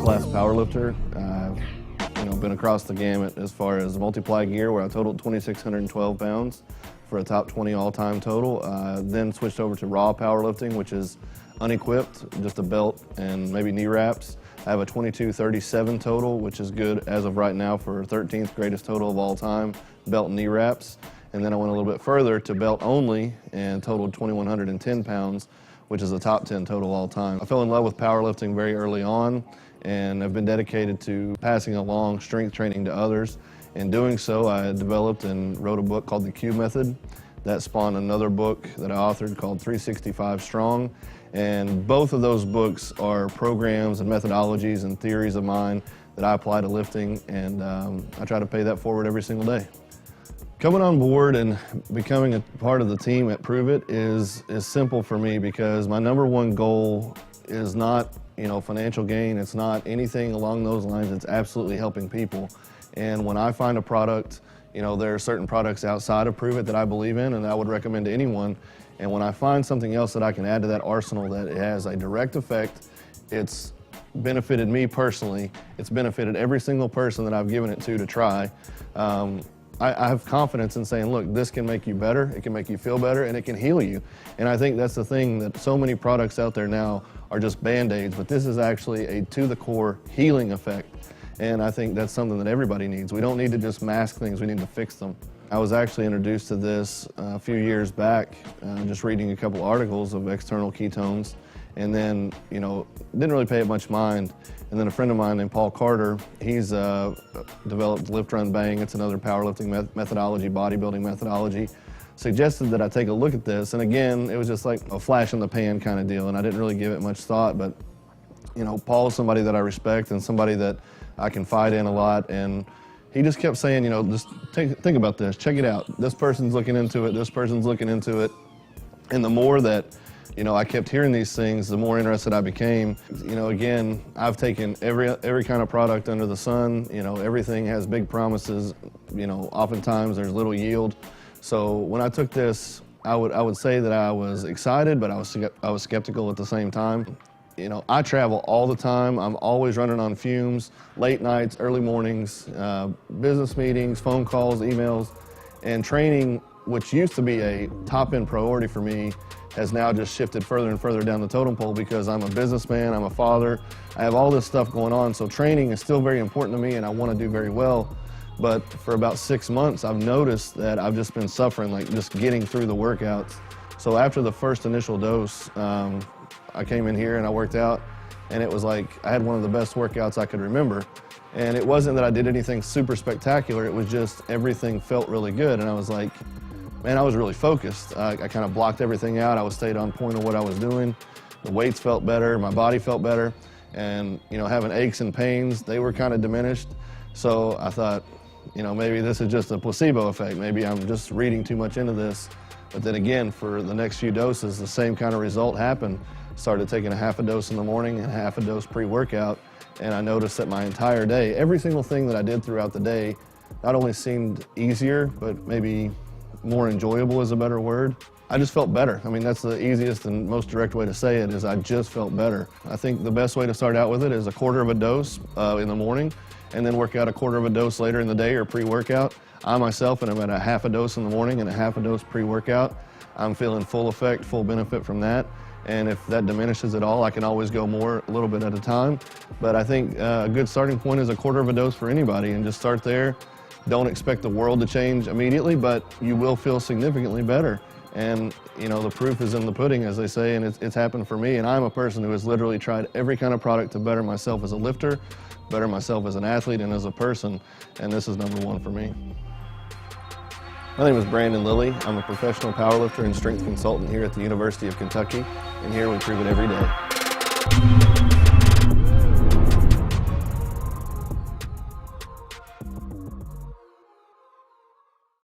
world-class powerlifter. I've been across the gamut as far as multiply gear, where I totaled 2,612 pounds for a top 20 all-time total. Then switched over to raw powerlifting, which is unequipped, just a belt and maybe knee wraps. I have a 2237 total, which is good as of right now for 13th greatest total of all time, belt and knee wraps. And then I went a little bit further to belt only and totaled 2,110 pounds, which is a top 10 total all time. I fell in love with powerlifting very early on, and I've been dedicated to passing along strength training to others. In doing so, I developed and wrote a book called The Q Method. That spawned another book that I authored called 365 Strong. And both of those books are programs and methodologies and theories of mine that I apply to lifting, and I try to pay that forward every single day. Coming on board and becoming a part of the team at Pruvit is simple for me, because my number one goal is not financial gain. It's not anything along those lines. It's absolutely helping people. And when I find a product, there are certain products outside of Pruvit that I believe in and I would recommend to anyone. And when I find something else that I can add to that arsenal that has a direct effect, it's benefited me personally. It's benefited every single person that I've given it to try. I have confidence in saying, look, this can make you better, it can make you feel better, and it can heal you. And I think that's the thing, that so many products out there now are just Band-Aids, but this is actually a to-the-core healing effect. And I think that's something that everybody needs. We don't need to just mask things, we need to fix them. I was actually introduced to this a few years back, just reading a couple articles of external ketones, and then, didn't really pay it much mind. And then a friend of mine named Paul Carter, he's developed Lift, Run, Bang. It's another powerlifting methodology, bodybuilding methodology. Suggested that I take a look at this, and again, it was just like a flash in the pan kind of deal, and I didn't really give it much thought, but Paul's somebody that I respect and somebody that I confide in a lot, and he just kept saying, just think about this, check it out. This person's looking into it, this person's looking into it. And the more that I kept hearing these things, the more interested I became. Again, I've taken every kind of product under the sun. Everything has big promises. Oftentimes there's little yield. So when I took this, I would say that I was excited, but I was skeptical at the same time. I travel all the time. I'm always running on fumes, late nights, early mornings, business meetings, phone calls, emails, and training, which used to be a top-end priority for me, has now just shifted further and further down the totem pole, because I'm a businessman, I'm a father, I have all this stuff going on, so training is still very important to me and I want to do very well. But for about 6 months, I've noticed that I've just been suffering, like just getting through the workouts. So after the first initial dose, I came in here and I worked out, and it was like I had one of the best workouts I could remember. And it wasn't that I did anything super spectacular, it was just everything felt really good, and I was like, man, I was really focused. I kind of blocked everything out. I stayed on point of what I was doing. The weights felt better, my body felt better, and having aches and pains, they were kind of diminished. So I thought, maybe this is just a placebo effect. Maybe I'm just reading too much into this. But then again, for the next few doses, the same kind of result happened. Started taking a half a dose in the morning and half a dose pre-workout, and I noticed that my entire day, every single thing that I did throughout the day, not only seemed easier, but maybe more enjoyable is a better word. I just felt better. I mean, that's the easiest and most direct way to say it, is I just felt better. I think the best way to start out with it is a quarter of a dose in the morning, and then work out a quarter of a dose later in the day or pre-workout. I myself, and I'm at a half a dose in the morning and a half a dose pre-workout. I'm feeling full effect, full benefit from that. And if that diminishes at all, I can always go more, a little bit at a time. But I think a good starting point is a quarter of a dose for anybody, and just start there. Don't expect the world to change immediately, but you will feel significantly better. And the proof is in the pudding, as they say, and it's happened for me. And I'm a person who has literally tried every kind of product to better myself as a lifter, better myself as an athlete and as a person, and this is number one for me. My name is Brandon Lilly. I'm a professional powerlifter and strength consultant here at the University of Kentucky, and here we prove it every day.